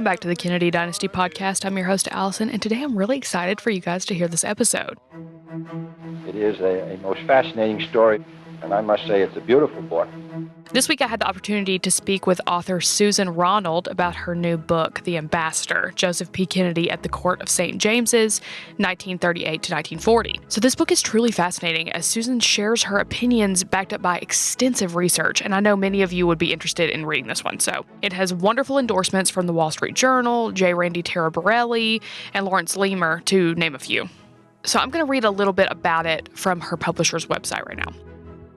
Welcome back to the Kennedy Dynasty podcast. I'm your host, Alyson, and today I'm really excited for you guys to hear this episode. It is a most fascinating story, and I must say it's a beautiful book. This week I had the opportunity to speak with author Susan Ronald about her new book, The Ambassador, Joseph P. Kennedy at the Court of St. James's, 1938 to 1940. So this book is truly fascinating as Susan shares her opinions backed up by extensive research, and I know many of you would be interested in reading this one. So it has wonderful endorsements from the Wall Street Journal, J. Randy Taraborelli, and Lawrence Leamer, to name a few. So I'm going to read a little bit about it from her publisher's website right now.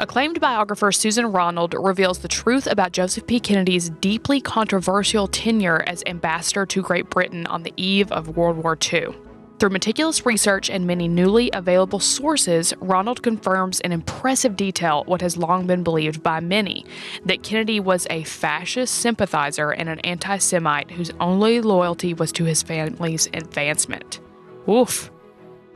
Acclaimed biographer Susan Ronald reveals the truth about Joseph P. Kennedy's deeply controversial tenure as ambassador to Great Britain on the eve of World War II. Through meticulous research and many newly available sources, Ronald confirms in impressive detail what has long been believed by many, that Kennedy was a fascist sympathizer and an anti-Semite whose only loyalty was to his family's advancement. Oof.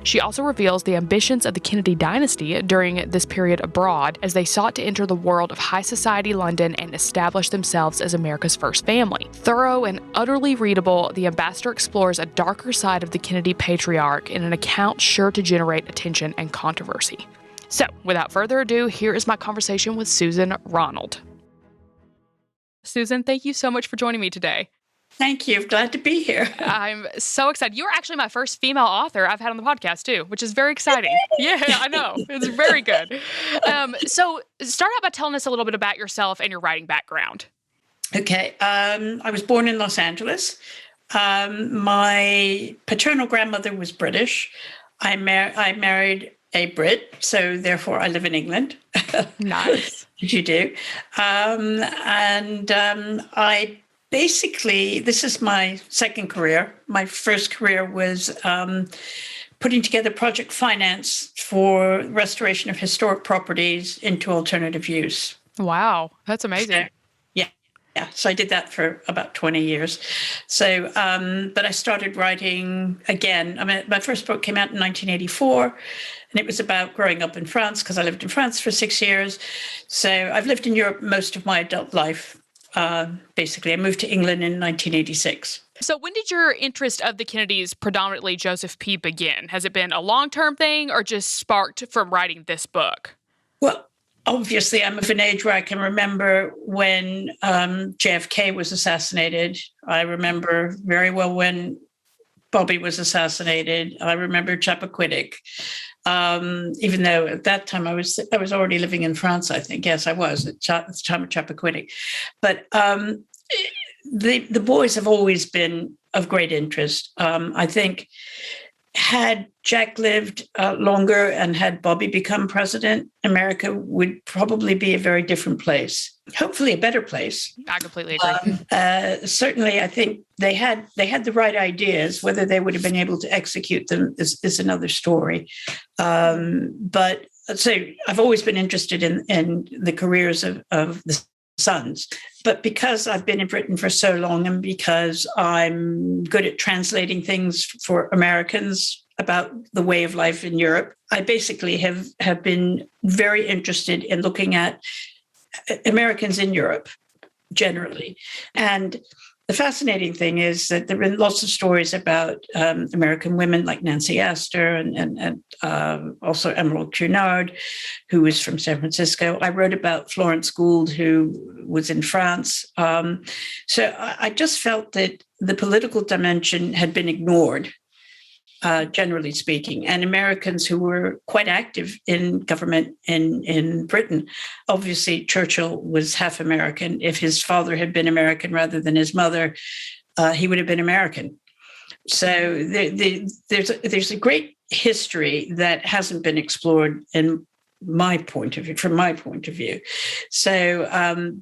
She also reveals the ambitions of the Kennedy dynasty during this period abroad as they sought to enter the world of high society London and establish themselves as America's first family. Thorough and utterly readable, The Ambassador explores a darker side of the Kennedy patriarch in an account sure to generate attention and controversy. So, without further ado, here is my conversation with Susan Ronald. Susan, thank you so much for joining me today. Thank you. Glad to be here. I'm so excited. You're actually my first female author I've had on the podcast, too, which is very exciting. Yeah, I know. It's very good. So start out by telling us a little bit about yourself and your writing background. Okay. I was born in Los Angeles. My paternal grandmother was British. I married a Brit, so therefore I live in England. Nice. You do. I basically, this is my second career. My first career was putting together project finance for restoration of historic properties into alternative use. Wow, that's amazing. Yeah. So I did that for about 20 years. So, but I started writing again. I mean, my first book came out in 1984, and it was about growing up in France because I lived in France for 6 years. So I've lived in Europe most of my adult life. Basically, I moved to England in 1986. So when did your interest of the Kennedys, predominantly Joseph P., begin? Has it been a long-term thing or just sparked from writing this book? Well, obviously, I'm of an age where I can remember when JFK was assassinated. I remember very well when Bobby was assassinated. I remember Chappaquiddick. Even though at that time I was already living in France, I think. Yes, I was at the time of Chappaquiddick. But the boys have always been of great interest. I think had Jack lived longer and had Bobby become president, America would probably be a very different place. Hopefully a better place. I completely agree. Certainly, I think they had the right ideas. Whether they would have been able to execute them is another story. But so I've always been interested in the careers of the sons. But because I've been in Britain for so long and because I'm good at translating things for Americans about the way of life in Europe, I basically have been very interested in looking at Americans in Europe generally. And the fascinating thing is that there have been lots of stories about American women like Nancy Astor and also Emerald Cunard, who was from San Francisco. I wrote about Florence Gould, who was in France. So I just felt that the political dimension had been ignored, generally speaking, and Americans who were quite active in government in Britain. Obviously, Churchill was half American. If his father had been American rather than his mother, he would have been American. So there's a great history that hasn't been explored from my point of view. So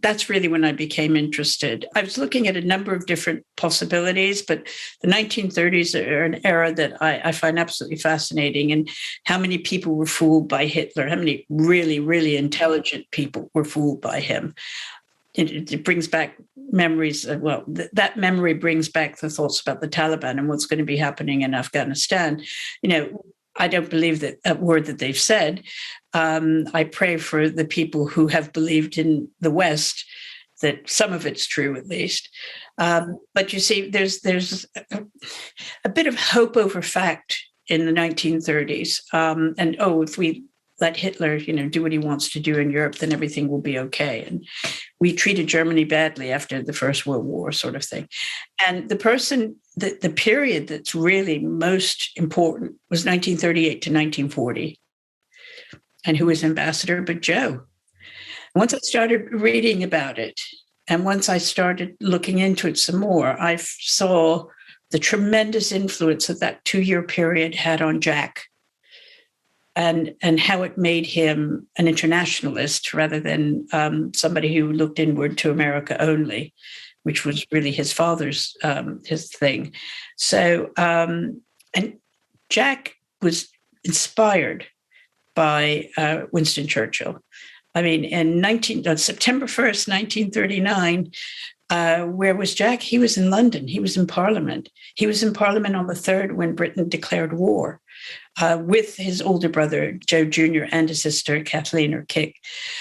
that's really when I became interested. I was looking at a number of different possibilities, but the 1930s are an era that I find absolutely fascinating, and how many people were fooled by Hitler, how many really, really intelligent people were fooled by him. It brings back memories. That memory brings back the thoughts about the Taliban and what's going to be happening in Afghanistan. I don't believe that a word that they've said. I pray for the people who have believed in the West that some of it's true, at least. But you see, there's a bit of hope over fact in the 1930s. If we let Hitler, do what he wants to do in Europe, then everything will be okay. And we treated Germany badly after the First World War, sort of thing. And the period that's really most important was 1938 to 1940. And who was ambassador but Joe? Once I started reading about it, and once I started looking into it some more, I saw the tremendous influence that 2-year period had on Jack, and how it made him an internationalist rather than somebody who looked inward to America only, which was really his father's his thing. So, and Jack was inspired by Winston Churchill. I mean, in September 1st, 1939, where was Jack? He was in London. He was in Parliament. He was in Parliament on the 3rd when Britain declared war with his older brother, Joe Jr., and his sister, Kathleen or Kick.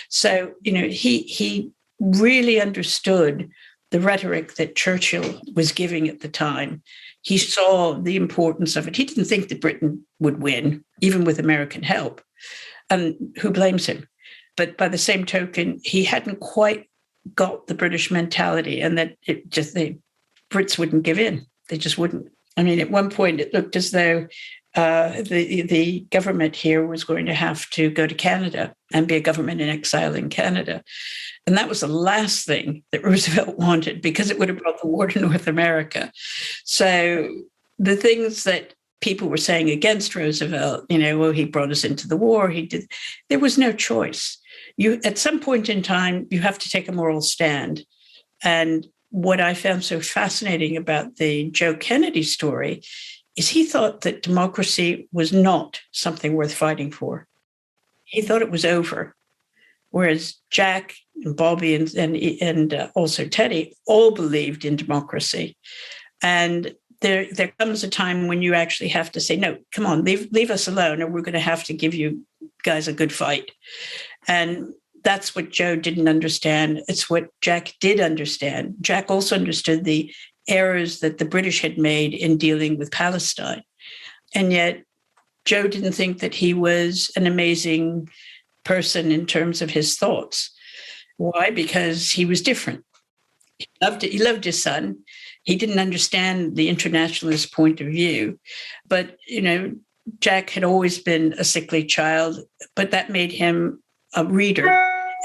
So, he really understood the rhetoric that Churchill was giving at the time. He saw the importance of it. He didn't think that Britain would win, even with American help. And who blames him? But by the same token, he hadn't quite got the British mentality, and that the Brits wouldn't give in. They just wouldn't. I mean, at one point, it looked as though the government here was going to have to go to Canada and be a government in exile in Canada. And that was the last thing that Roosevelt wanted, because it would have brought the war to North America. So the things that people were saying against Roosevelt, he brought us into the war, there was no choice. At some point in time, you have to take a moral stand. And what I found so fascinating about the Joe Kennedy story is he thought that democracy was not something worth fighting for. He thought it was over. Whereas Jack and Bobby and also Teddy all believed in democracy. And there comes a time when you actually have to say, no, come on, leave us alone, or we're going to have to give you guys a good fight. And that's what Joe didn't understand. It's what Jack did understand. Jack also understood the errors that the British had made in dealing with Palestine. And yet Joe didn't think that he was an amazing person in terms of his thoughts. Why? Because he was different. He loved his son. He didn't understand the internationalist point of view. But, Jack had always been a sickly child, but that made him a reader.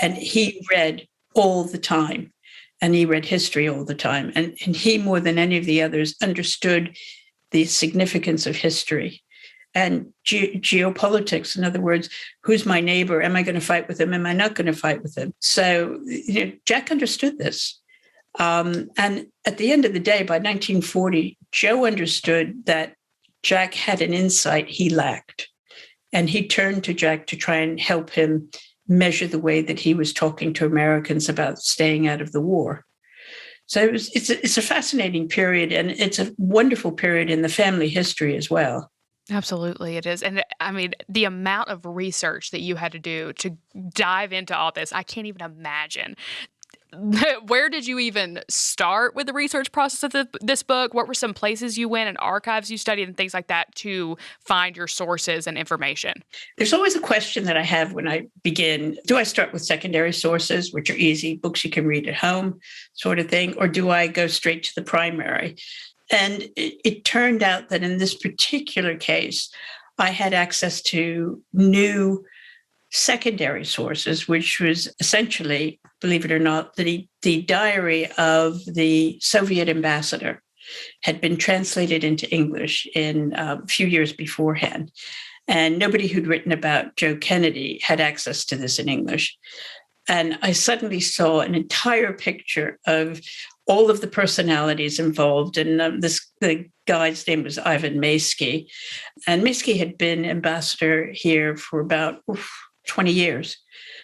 And he read all the time. And he read history all the time. And he, more than any of the others, understood the significance of history and geopolitics. In other words, who's my neighbor? Am I going to fight with him? Am I not going to fight with him? So Jack understood this. And at the end of the day, by 1940, Joe understood that Jack had an insight he lacked. And he turned to Jack to try and help him measure the way that he was talking to Americans about staying out of the war. So it's a fascinating period, and it's a wonderful period in the family history as well. Absolutely, it is. And I mean, the amount of research that you had to do to dive into all this, I can't even imagine. Where did you even start with the research process of this book? What were some places you went and archives you studied and things like that to find your sources and information? There's always a question that I have when I begin. Do I start with secondary sources, which are easy, books you can read at home sort of thing, or do I go straight to the primary? And it turned out that in this particular case, I had access to new secondary sources, which was essentially, believe it or not, the diary of the Soviet ambassador had been translated into English in a few years beforehand. And nobody who'd written about Joe Kennedy had access to this in English. And I suddenly saw an entire picture of all of the personalities involved. And the guy's name was Ivan Maysky. And Maysky had been ambassador here for about 20 years.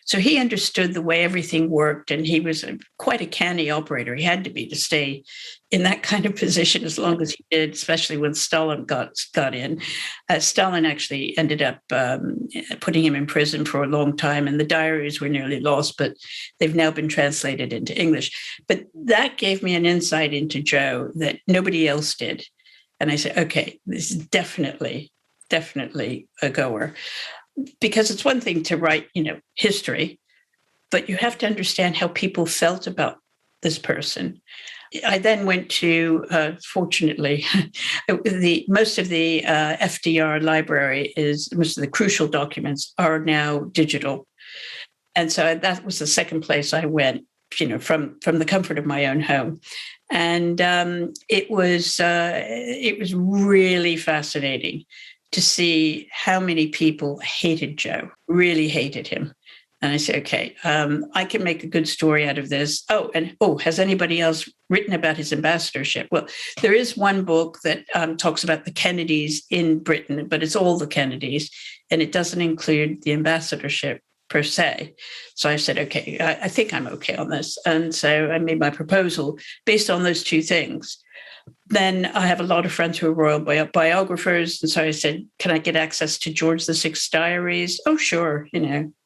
So he understood the way everything worked, and he was quite a canny operator. He had to be to stay in that kind of position as long as he did, especially when Stalin got in. Stalin actually ended up putting him in prison for a long time, and the diaries were nearly lost, but they've now been translated into English. But that gave me an insight into Joe that nobody else did. And I said, okay, this is definitely a goer. Because it's one thing to write, history, but you have to understand how people felt about this person. I then went to, fortunately, most of the FDR library most of the crucial documents are now digital. And so that was the second place I went, from the comfort of my own home. And it was really fascinating to see how many people hated Joe, really hated him. And I said, okay, I can make a good story out of this. Has anybody else written about his ambassadorship? Well, there is one book that talks about the Kennedys in Britain, but it's all the Kennedys, and it doesn't include the ambassadorship per se. So I said, okay, I think I'm okay on this. And so I made my proposal based on those two things. Then I have a lot of friends who are royal biographers. And so I said, can I get access to George VI's diaries? Oh, sure.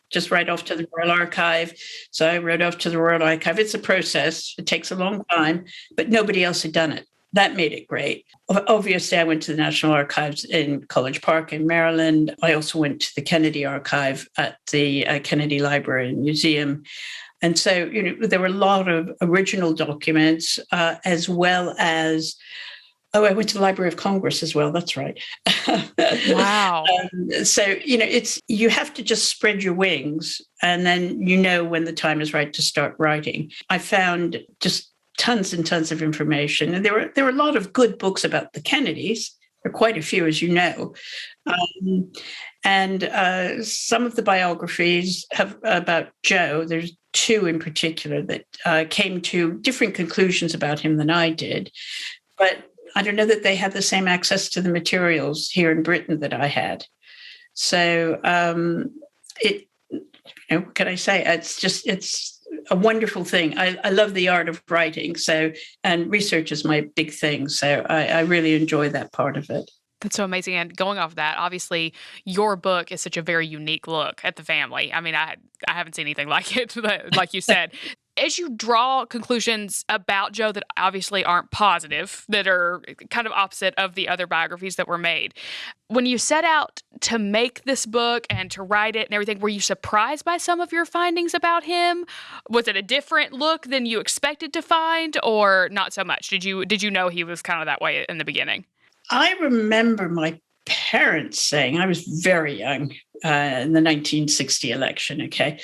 Just write off to the Royal Archive. So I wrote off to the Royal Archive. It's a process. It takes a long time, but nobody else had done it. That made it great. Obviously, I went to the National Archives in College Park in Maryland. I also went to the Kennedy Archive at the Kennedy Library and Museum. And so, there were a lot of original documents, as well as, I went to the Library of Congress as well. That's right. Wow. So, you have to just spread your wings, and then when the time is right to start writing. I found just tons and tons of information. And there were a lot of good books about the Kennedys. There are quite a few, as you know. And some of the biographies about Joe, there's two in particular that came to different conclusions about him than I did. But I don't know that they had the same access to the materials here in Britain that I had. So what can I say? It's a wonderful thing. I love the art of writing. And research is my big thing. So I really enjoy that part of it. That's so amazing. And going off of that, obviously, your book is such a very unique look at the family. I mean, I haven't seen anything like it, like you said. As you draw conclusions about Joe that obviously aren't positive, that are kind of opposite of the other biographies that were made, when you set out to make this book and to write it and everything, were you surprised by some of your findings about him? Was it a different look than you expected to find, or not so much? Did you know he was kind of that way in the beginning? I remember my parents saying, I was very young in the 1960 election, okay?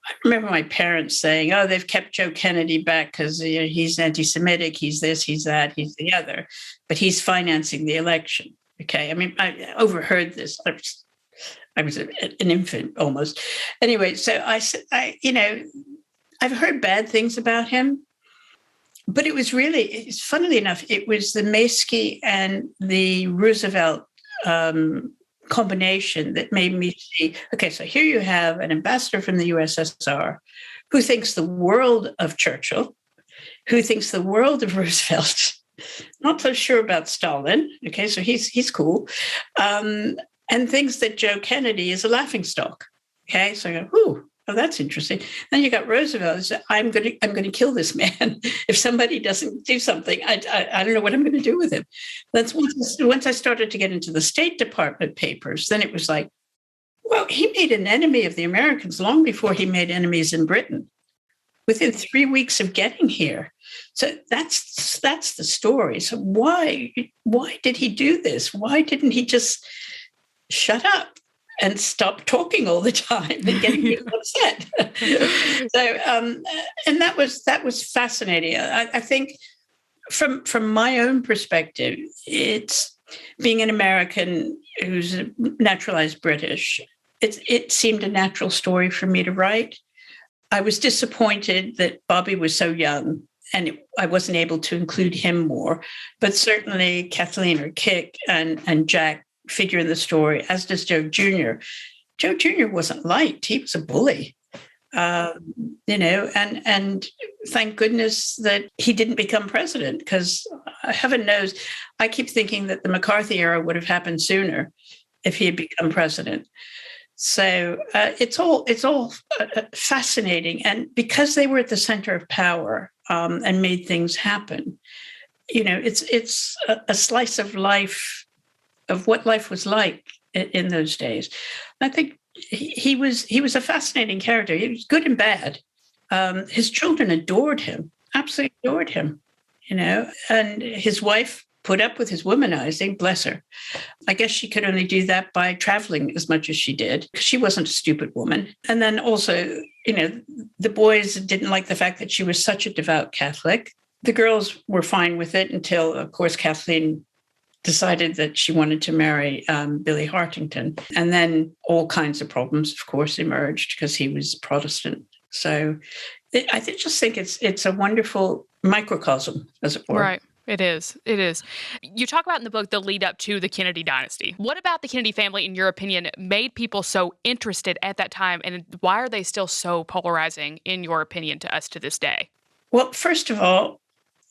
I remember my parents saying, oh, they've kept Joe Kennedy back because he's anti-Semitic, he's this, he's that, he's the other, but he's financing the election, okay? I mean, I overheard this. I was an infant almost. Anyway, so I said, I've heard bad things about him, but funnily enough, it was the Maysky and the Roosevelt combination that made me see, okay, so here you have an ambassador from the USSR who thinks the world of Churchill, who thinks the world of Roosevelt, not so sure about Stalin, okay, so he's cool, and thinks that Joe Kennedy is a laughingstock, okay, so I go, ooh, oh, that's interesting. Then you got Roosevelt who said, I'm going to kill this man. If somebody doesn't do something, I don't know what I'm going to do with him. That's once I started to get into the State Department papers, then it was like, well, he made an enemy of the Americans long before he made enemies in Britain, within 3 weeks of getting here. So that's the story. So why did he do this? Why didn't he just shut up and stop talking all the time and getting people upset? So, and that was fascinating. I think from my own perspective, it's being an American who's naturalized British. It seemed a natural story for me to write. I was disappointed that Bobby was so young and I wasn't able to include him more, but certainly Kathleen or Kick and Jack figure in the story, as does Joe Jr. Joe Jr. wasn't liked. He was a bully. And thank goodness that he didn't become president, because heaven knows, I keep thinking that the McCarthy era would have happened sooner if he had become president. So it's all fascinating, and because they were at the center of power and made things happen, it's a slice of life of what life was like in those days. And I think he was a fascinating character. He was good and bad. His children adored him, absolutely adored him, and his wife put up with his womanizing, bless her. I guess she could only do that by traveling as much as she did, because she wasn't a stupid woman. And then also, the boys didn't like the fact that she was such a devout Catholic. The girls were fine with it until, of course, Kathleen decided that she wanted to marry Billy Hartington. And then all kinds of problems, of course, emerged because he was Protestant. So I just think it's a wonderful microcosm, as it were. Right. It is. It is. You talk about in the book the lead up to the Kennedy dynasty. What about the Kennedy family, in your opinion, made people so interested at that time? And why are they still so polarizing, in your opinion, to us to this day? Well, first of all,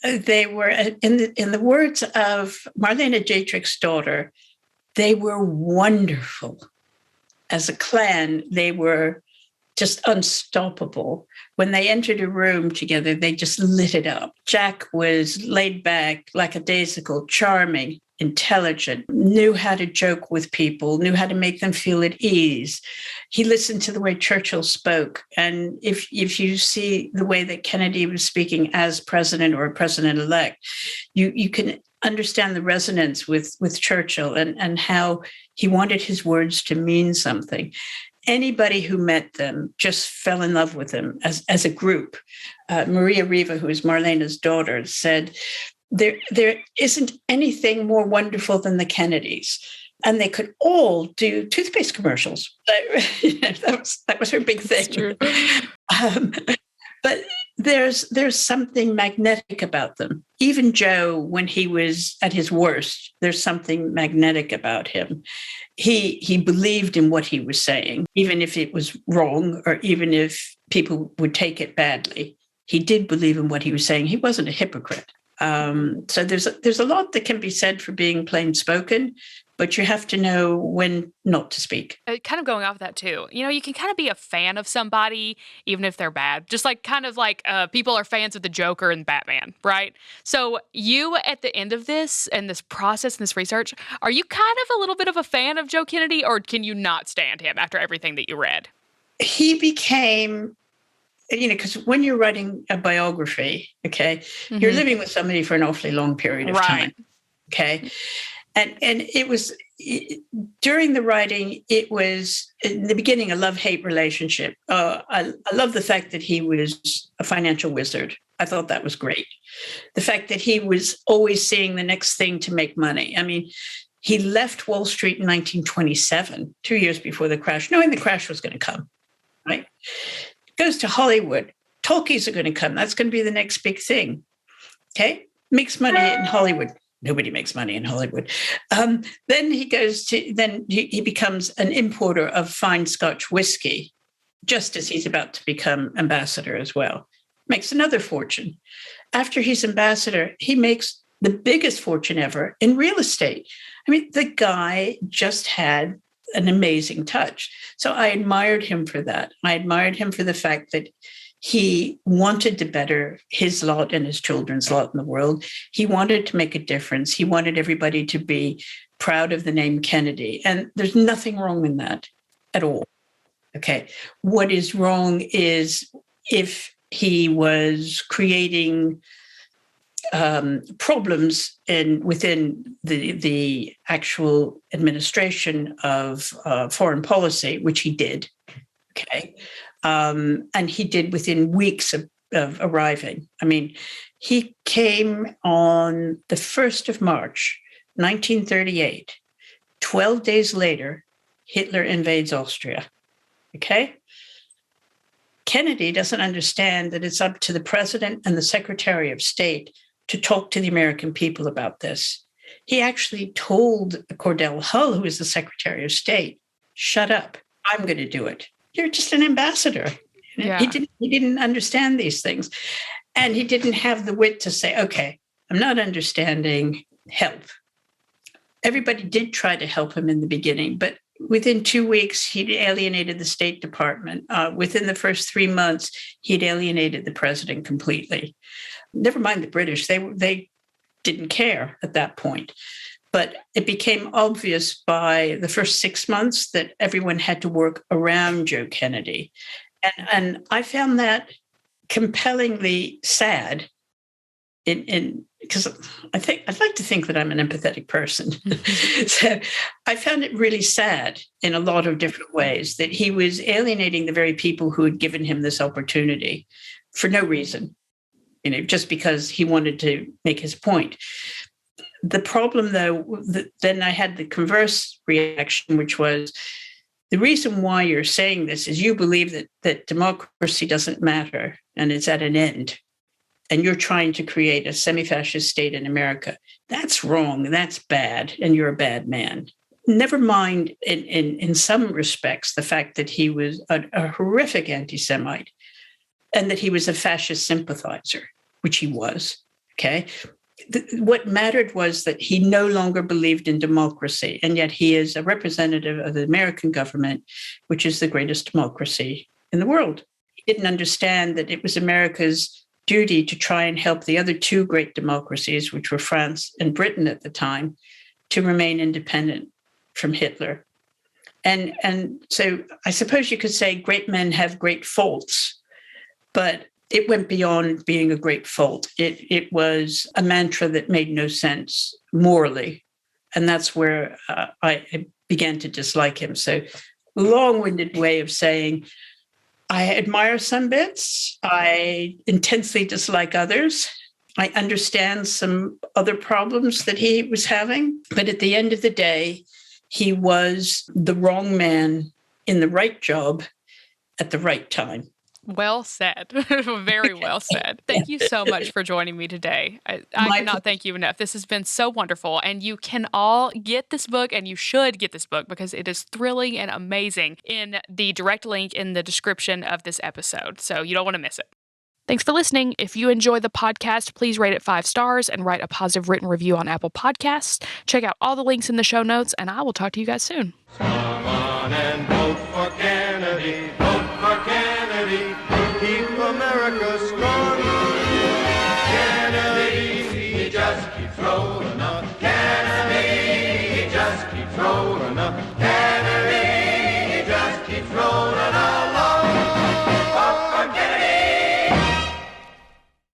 they were, in the words of Marlene Dietrich's daughter, they were wonderful. As a clan, they were just unstoppable. When they entered a room together, they just lit it up. Jack was laid back, lackadaisical, charming, intelligent, knew how to joke with people, knew how to make them feel at ease. He listened to the way Churchill spoke. And if you see the way that Kennedy was speaking as president or president-elect, you can understand the resonance with Churchill and how he wanted his words to mean something. Anybody who met them just fell in love with them as a group. Maria Riva, who is Marlene's daughter, said, there isn't anything more wonderful than the Kennedys. And they could all do toothpaste commercials. That was her big thing. True. But there's something magnetic about them. Even Joe, when he was at his worst, there's something magnetic about him. He believed in what he was saying, even if it was wrong or even if people would take it badly. He did believe in what he was saying. He wasn't a hypocrite. So there's a lot that can be said for being plain spoken, but you have to know when not to speak. Kind of going off of that too, you can kind of be a fan of somebody even if they're bad. Just like people are fans of the Joker and Batman, right? So you, at the end of this and this process and this research, are you kind of a little bit of a fan of Joe Kennedy, or can you not stand him after everything that you read? He became, because when you're writing a biography, okay, you're living with somebody for an awfully long period of time, okay? And it was, during the writing, it was, in the beginning, a love-hate relationship. I love the fact that he was a financial wizard. I thought that was great. The fact that he was always seeing the next thing to make money. I mean, he left Wall Street in 1927, 2 years before the crash, knowing the crash was going to come, right? Goes to Hollywood. Talkies are going to come. That's going to be the next big thing. Okay? Makes money in Hollywood. Nobody makes money in Hollywood. Then he becomes an importer of fine Scotch whiskey, just as he's about to become ambassador as well. Makes another fortune. After he's ambassador, he makes the biggest fortune ever in real estate. I mean, the guy just had an amazing touch. So I admired him for that. I admired him for the fact that he wanted to better his lot and his children's lot in the world. He wanted to make a difference. He wanted everybody to be proud of the name Kennedy. And there's nothing wrong in that at all. Okay. What is wrong is if he was creating problems within the actual administration of foreign policy, which he did. Okay. And he did within weeks of arriving. I mean, he came on the 1st of March, 1938. 12 days later, Hitler invades Austria. Okay? Kennedy doesn't understand that it's up to the president and the Secretary of State to talk to the American people about this. He actually told Cordell Hull, who was the Secretary of State, shut up, I'm going to do it. You're just an ambassador. Yeah. He didn't understand these things. And he didn't have the wit to say, okay, I'm not understanding, help. Everybody did try to help him in the beginning, but within 2 weeks, he'd alienated the State Department. Within the first 3 months, he'd alienated the president completely. Never mind the British, they didn't care at that point. But it became obvious by the first 6 months that everyone had to work around Joe Kennedy. And I found that compellingly sad because I'd like to think that I'm an empathetic person. So I found it really sad in a lot of different ways that he was alienating the very people who had given him this opportunity for no reason, just because he wanted to make his point. The problem, though, then I had the converse reaction, which was the reason why you're saying this is you believe that democracy doesn't matter and it's at an end. And you're trying to create a semi-fascist state in America. That's wrong. That's bad. And you're a bad man. Never mind, in some respects, the fact that he was a horrific anti-Semite and that he was a fascist sympathizer, which he was. Okay. What mattered was that he no longer believed in democracy. And yet he is a representative of the American government, which is the greatest democracy in the world. He didn't understand that it was America's duty to try and help the other two great democracies, which were France and Britain at the time, to remain independent from Hitler. And so I suppose you could say great men have great faults, but it went beyond being a great fault. It was a mantra that made no sense morally. And that's where I began to dislike him. So long-winded way of saying, I admire some bits. I intensely dislike others. I understand some other problems that he was having. But at the end of the day, he was the wrong man in the right job at the right time. Well said. Very well said. Thank you so much for joining me today. I cannot thank you enough. This has been so wonderful. And you can all get this book, and you should get this book because it is thrilling and amazing, in the direct link in the description of this episode. So you don't want to miss it. Thanks for listening. If you enjoy the podcast, please rate it 5 stars and write a positive written review on Apple Podcasts. Check out all the links in the show notes, and I will talk to you guys soon. Come on and vote for Kennedy. Vote for Kennedy.